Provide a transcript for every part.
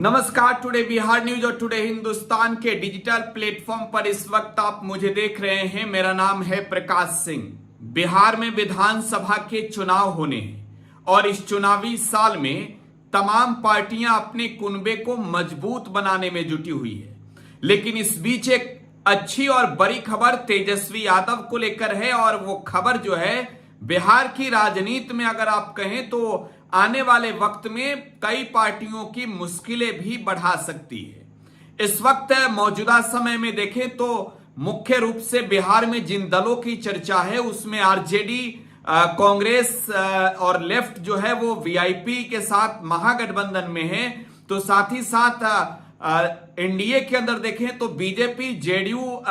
नमस्कार। Today Bihar news और today Hindustan के डिजिटल प्लेटफॉर्म पर इस वक्त आप मुझे देख रहे हैं। मेरा नाम है प्रकाश सिंह। बिहार में विधानसभा के चुनाव होने हैं और इस चुनावी साल में तमाम पार्टियां अपने कुनबे को मजबूत बनाने में जुटी हुई है। लेकिन इस बीच एक अच्छी और बड़ी खबर तेजस्वी यादव को लेकर है और वो खबर जो है बिहार की राजनीति में अगर आप कहें तो आने वाले वक्त में कई पार्टियों की मुश्किलें भी बढ़ा सकती है। इस वक्त मौजूदा समय में देखें तो मुख्य रूप से बिहार में जिन दलों की चर्चा है उसमें आरजेडी, कांग्रेस और लेफ्ट जो है वो वीआईपी के साथ महागठबंधन में है। तो साथ ही साथ एनडीए के अंदर देखें तो बीजेपी, जेडीयू,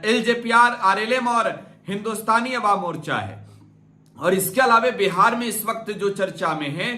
एलजेपीआर, आरएलएम और हिंदुस्तानी अवाम मोर्चा है। और इसके अलावा बिहार में इस वक्त जो चर्चा में है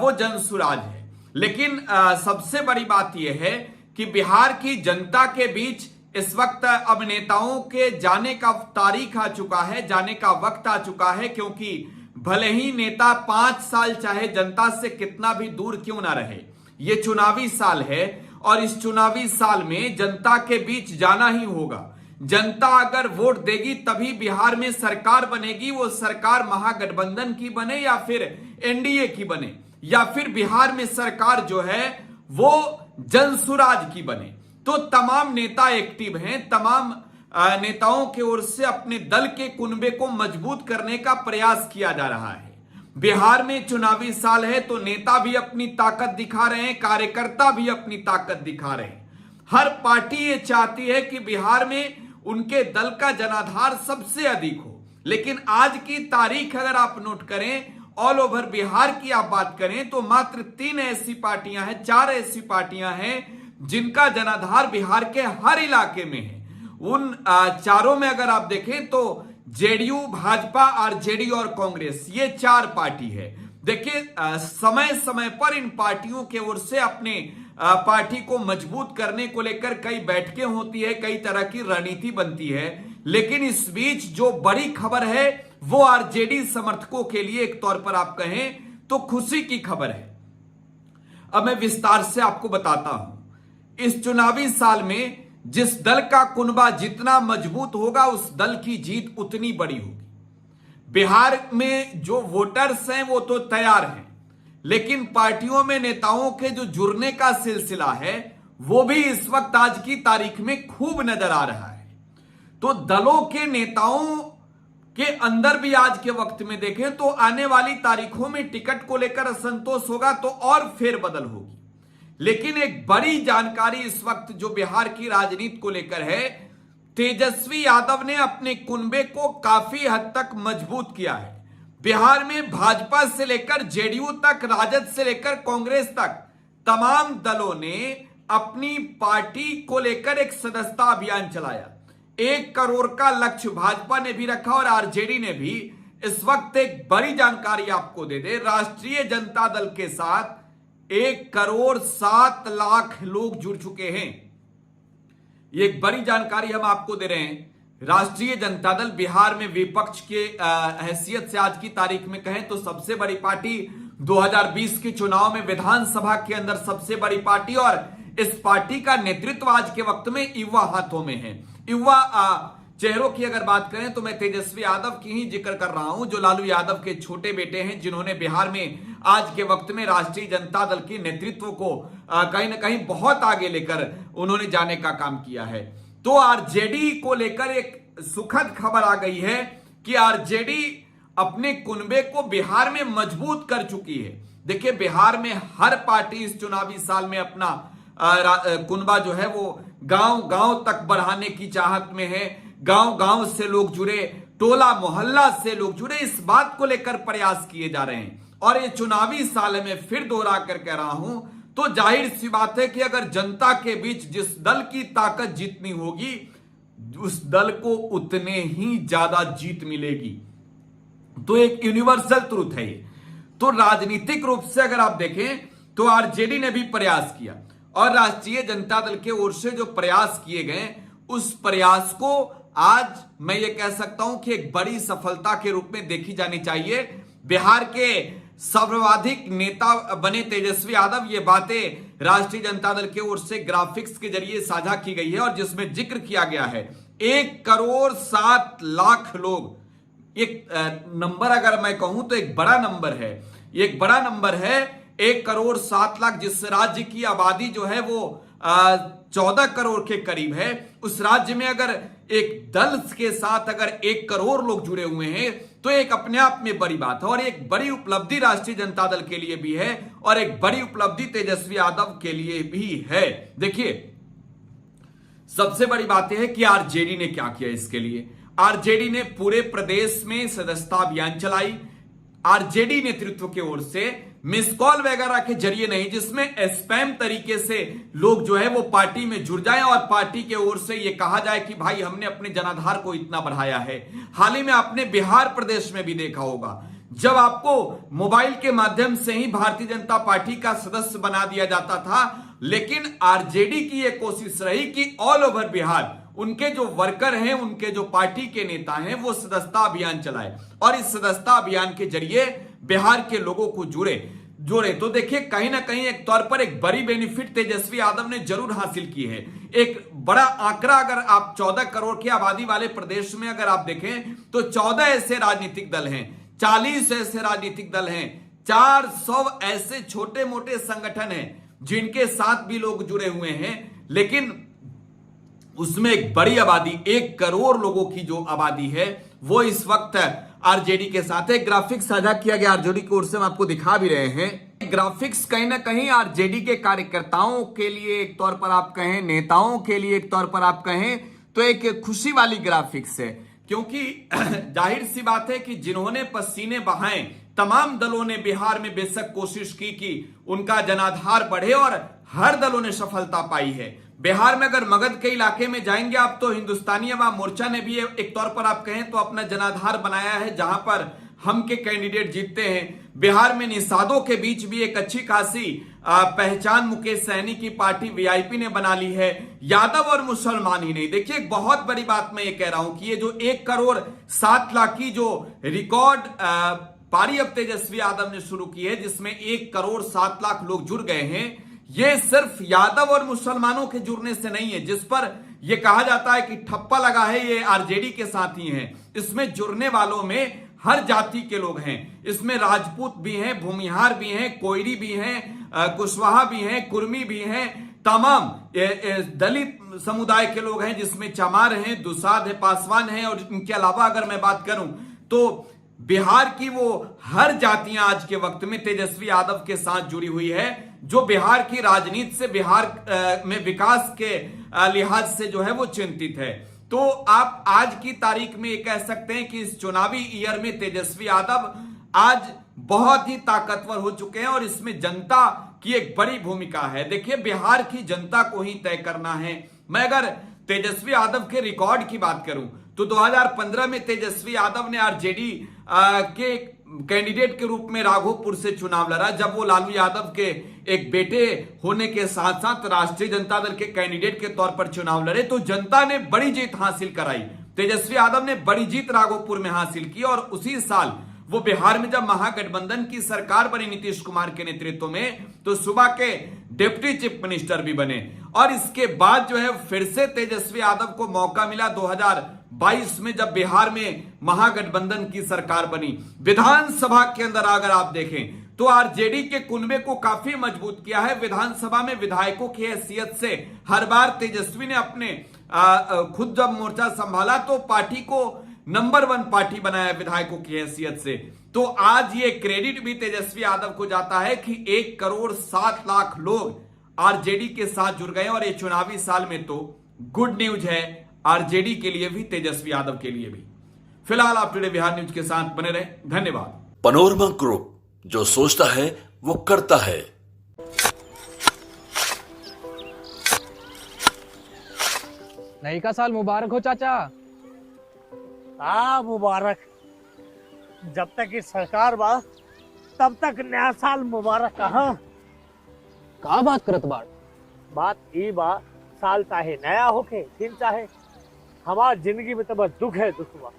वो जनसुराज है। लेकिन सबसे बड़ी बात यह है कि बिहार की जनता के बीच इस वक्त अब नेताओं के जाने का तारीख आ चुका है, जाने का वक्त आ चुका है। क्योंकि भले ही नेता 5 साल चाहे जनता से कितना भी दूर क्यों ना रहे, ये चुनावी साल है और इस चुनावी साल में जनता के बीच जाना ही होगा। जनता अगर वोट देगी तभी बिहार में सरकार बनेगी। वो सरकार महागठबंधन की बने या फिर एनडीए की बने, या फिर बिहार में सरकार जो है वो जनसुराज की बने। तो तमाम नेता एक्टिव हैं, तमाम नेताओं की ओर से अपने दल के कुनबे को मजबूत करने का प्रयास किया जा रहा है। बिहार में चुनावी साल है तो नेता भी अपनी ताकत दिखा रहे हैं, कार्यकर्ता भी अपनी ताकत दिखा रहे हैं। हर पार्टी ये चाहती है कि बिहार में उनके दल का जनाधार सबसे अधिक हो। लेकिन आज की तारीख अगर आप नोट करें, ऑल ओवर बिहार की आप बात करें तो मात्र 3 ऐसी पार्टियां हैं, 4 ऐसी पार्टियां हैं जिनका जनाधार बिहार के हर इलाके में है। उन चारों में अगर आप देखें तो जेडीयू, भाजपा, आरजेडी और कांग्रेस, ये 4 पार्टी है। देखिए समय समय पर इन पार्टियों के ओर से अपने पार्टी को मजबूत करने को लेकर कई बैठकें होती है, कई तरह की रणनीति बनती है। लेकिन इस बीच जो बड़ी खबर है वो आरजेडी समर्थकों के लिए एक तौर पर आप कहें तो खुशी की खबर है। अब मैं विस्तार से आपको बताता हूं। इस चुनावी साल में जिस दल का कुनबा जितना मजबूत होगा उस दल की जीत उतनी बड़ी होगी। बिहार में जो वोटर्स हैं वो तो तैयार हैं, लेकिन पार्टियों में नेताओं के जो जुड़ने का सिलसिला है वो भी इस वक्त आज की तारीख में खूब नजर आ रहा है। तो दलों के नेताओं के अंदर भी आज के वक्त में देखें तो आने वाली तारीखों में टिकट को लेकर असंतोष होगा तो और फेरबदल होगी। लेकिन एक बड़ी जानकारी इस वक्त जो बिहार की राजनीति को लेकर है, तेजस्वी यादव ने अपने कुनबे को काफी हद तक मजबूत किया है। बिहार में भाजपा से लेकर जेडीयू तक, राजद से लेकर कांग्रेस तक तमाम दलों ने अपनी पार्टी को लेकर एक सदस्यता अभियान चलाया। 1 करोड़ का लक्ष्य भाजपा ने भी रखा और आरजेडी ने भी। इस वक्त एक बड़ी जानकारी आपको दे दे, राष्ट्रीय जनता दल के साथ 1 करोड़ 7 लाख लोग जुड़ चुके हैं। ये एक बड़ी जानकारी हम आपको दे रहे हैं। राष्ट्रीय जनता दल बिहार में विपक्ष के हैसियत से आज की तारीख में कहें तो सबसे बड़ी पार्टी, 2020 के चुनाव में विधानसभा के अंदर सबसे बड़ी पार्टी, और इस पार्टी का नेतृत्व आज के वक्त में युवा हाथों में है। युवा चेहरों की अगर बात करें तो मैं तेजस्वी यादव की ही जिक्र कर रहा हूं, जो लालू यादव के छोटे बेटे हैं, जिन्होंने बिहार में आज के वक्त में राष्ट्रीय जनता दल की नेतृत्व को कहीं ना कहीं बहुत आगे लेकर उन्होंने जाने का काम किया है। तो आरजेडी को लेकर एक सुखद खबर आ गई है कि आरजेडी अपने कुनबे को बिहार में मजबूत कर चुकी है। देखिए बिहार में हर पार्टी इस चुनावी साल में अपना कुनबा जो है वो गांव गांव तक बढ़ाने की चाहत में है। गांव गांव से लोग जुड़े, टोला मोहल्ला से लोग जुड़े, इस बात को लेकर प्रयास किए जा रहे हैं। और ये चुनावी साल में फिर दोहरा कर कह रहा हूं तो जाहिर सी बात है कि अगर जनता के बीच जिस दल की ताकत जितनी होगी उस दल को उतने ही ज्यादा जीत मिलेगी। तो एक यूनिवर्सल ट्रूथ है ये। तो राजनीतिक रूप से अगर आप देखें तो आरजेडी ने भी प्रयास किया और राष्ट्रीय जनता दल के ओर से जो प्रयास किए गए उस प्रयास को आज मैं ये कह सकता हूं कि एक बड़ी सफलता के रूप में देखी जानी चाहिए। बिहार के सर्वाधिक नेता बने तेजस्वी यादव। ये बातें राष्ट्रीय जनता दल की ओर से ग्राफिक्स के जरिए साझा की गई है और जिसमें जिक्र किया गया है 1,07,00,000 लोग। एक नंबर अगर मैं कहूं तो एक बड़ा नंबर है, एक बड़ा नंबर है 1,07,00,000। जिस राज्य की आबादी जो है वो 14 करोड़ के करीब है, उस राज्य में अगर एक दल के साथ अगर 1 करोड़ लोग जुड़े हुए हैं तो एक अपने आप में बड़ी बात है और एक बड़ी उपलब्धि राष्ट्रीय जनता दल के लिए भी है और एक बड़ी उपलब्धि तेजस्वी यादव के लिए भी है। देखिए, सबसे बड़ी बात यह है कि आरजेडी ने क्या किया। इसके लिए आरजेडी ने पूरे प्रदेश में सदस्यता अभियान चलाई। आरजेडी नेतृत्व की ओर से मिस कॉल वगैरह के जरिए नहीं, जिसमें स्पैम तरीके से लोग जो है वो पार्टी में जुड़ जाएं और पार्टी के ओर से ये कहा जाए कि भाई हमने अपने जनाधार को इतना बढ़ाया है। हाल ही में आपने बिहार प्रदेश में भी देखा होगा, जब आपको मोबाइल के माध्यम से ही भारतीय जनता पार्टी का सदस्य बना दिया जाता था, लेकिन आरजेडी की यह कोशिश रही कि ऑल ओवर बिहार उनके जो वर्कर हैं, उनके जो पार्टी के नेता हैं, वो सदस्यता अभियान चलाए और इस सदस्यता अभियान के जरिए बिहार के लोगों को जोड़े। तो देखिए, कहीं ना कहीं एक तौर पर एक बड़ी बेनिफिट तेजस्वी यादव ने जरूर हासिल की है। एक बड़ा आंकड़ा अगर आप 14 करोड़ की आबादी वाले प्रदेश में अगर आप देखें तो 14 ऐसे राजनीतिक दल हैं, 40 ऐसे राजनीतिक दल हैं, 400 ऐसे छोटे मोटे संगठन हैं जिनके साथ भी लोग जुड़े हुए हैं, लेकिन उसमें एक बड़ी आबादी 1 करोड़ लोगों की जो आबादी है वो इस वक्त आरजेडी के साथ है। ग्राफिक्स साझा किया गया आरजेडी की ओर से, हम आपको दिखा भी रहे हैं। ग्राफिक्स कहीं ना कहीं आरजेडी के कार्यकर्ताओं के लिए एक तौर पर आप कहें, नेताओं के लिए एक तौर पर आप कहें तो एक खुशी वाली ग्राफिक्स है, क्योंकि जाहिर सी बात है कि जिन्होंने पसीने बहाए तमाम दलों ने बिहार में बेशक कोशिश की कि उनका जनाधार बढ़े और हर दलों ने सफलता पाई है। बिहार में अगर मगध के इलाके में जाएंगे आप तो हिंदुस्तानी अवाम मोर्चा ने भी एक तौर पर आप कहें तो अपना जनाधार बनाया है, जहां पर हम के कैंडिडेट जीतते हैं। बिहार में निषादों के बीच भी एक अच्छी खासी पहचान मुकेश सहनी की पार्टी वीआईपी ने बना ली है। यादव और मुसलमान ही नहीं, देखिए एक बहुत बड़ी बात मैं ये कह रहा हूं कि ये जो 1,07,00,000 की जो रिकॉर्ड पारी अब तेजस्वी यादव ने शुरू की है, जिसमें 1,07,00,000 लोग जुड़ गए हैं, ये सिर्फ यादव और मुसलमानों के जुड़ने से नहीं है, जिस पर यह कहा जाता है कि ठप्पा लगा है ये आरजेडी के साथ ही हैं। इसमें जुड़ने वालों में हर जाति के लोग हैं, इसमें राजपूत भी हैं, भूमिहार भी हैं, कोयरी भी हैं, कुशवाहा भी हैं, कुर्मी भी हैं, तमाम दलित समुदाय के लोग हैं, जिसमें चमार हैं, दुसाध है, पासवान है और इनके अलावा अगर मैं बात करूं तो बिहार की वो हर जातियां आज के वक्त में तेजस्वी यादव के साथ जुड़ी हुई है, जो बिहार की राजनीति से, बिहार में विकास के लिहाज से जो है वो चिंतित है। तो आप आज की तारीख में ये कह सकते हैं कि इस चुनावी ईयर में तेजस्वी यादव आज बहुत ही ताकतवर हो चुके हैं और इसमें जनता की एक बड़ी भूमिका है। देखिए, बिहार की जनता को ही तय करना है। मैं अगर तेजस्वी यादव के रिकॉर्ड की बात करूं तो 2015 में तेजस्वी यादव ने आरजेडी के कैंडिडेट के रूप में राघोपुर से चुनाव लड़ा, जब वो लालू यादव के एक बेटे होने के साथ साथ राष्ट्रीय जनता दल के कैंडिडेट के तौर पर चुनाव लड़े, तो जनता ने बड़ी जीत हासिल कराई। तेजस्वी यादव ने बड़ी जीत राघोपुर में हासिल की और उसी साल वो बिहार में जब महागठबंधन की सरकार बनी नीतीश कुमार के नेतृत्व में, तो सुबह के डिप्टी चीफ मिनिस्टर भी बने और इसके बाद जो है फिर से तेजस्वी यादव को मौका मिला 2022 में, जब बिहार में महागठबंधन की सरकार बनी। विधानसभा के अंदर अगर आप देखें तो आरजेडी के कुनबे को काफी मजबूत किया है। विधानसभा में विधायकों की हैसियत से हर बार तेजस्वी ने अपने खुद जब मोर्चा संभाला तो पार्टी को नंबर 1 पार्टी बनाया विधायकों की हैसियत से। तो आज ये क्रेडिट भी तेजस्वी यादव को जाता है कि 1,07,00,000 लोग आरजेडी के साथ जुड़ गए और ये चुनावी साल में तो गुड न्यूज है आरजेडी के लिए भी, तेजस्वी यादव के लिए भी। फिलहाल आप टुडे बिहार न्यूज के साथ बने रहे, धन्यवाद। पनोरमा ग्रुप, जो सोचता है वो करता है। नई का साल मुबारक हो चाचा। मुबारक। जब तक ये सरकार बा तब तक नया साल मुबारक। का बात करत बात ई बा, साल चाहे नया होके दिन चाहे, हमार जिंदगी में तो बस दुख है, दुख बा।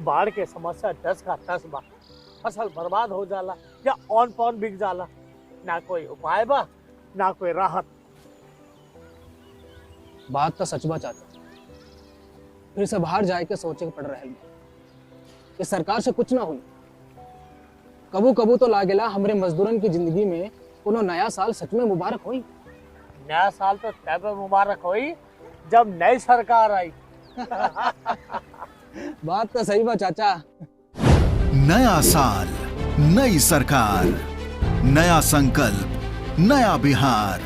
बाढ़ के समस्या 10 का 10 बा फसल बर्बाद हो जाला या ऑन पॉन बिक जाला। ना कोई उपाय बा ना कोई राहत। बात तो सच बा चाचा, फिर से बाहर जाए के सोचे के पड़ रहा है कि सरकार से कुछ ना हुई। कबू कबू तो लागेला हमरे मजदूरन की जिंदगी में कोनो नया साल सच में मुबारक हुई। नया साल तो तब मुबारक हुई जब नई सरकार आई। बात तो सही बा चाचा। नया साल, नई सरकार, नया संकल्प, नया बिहार।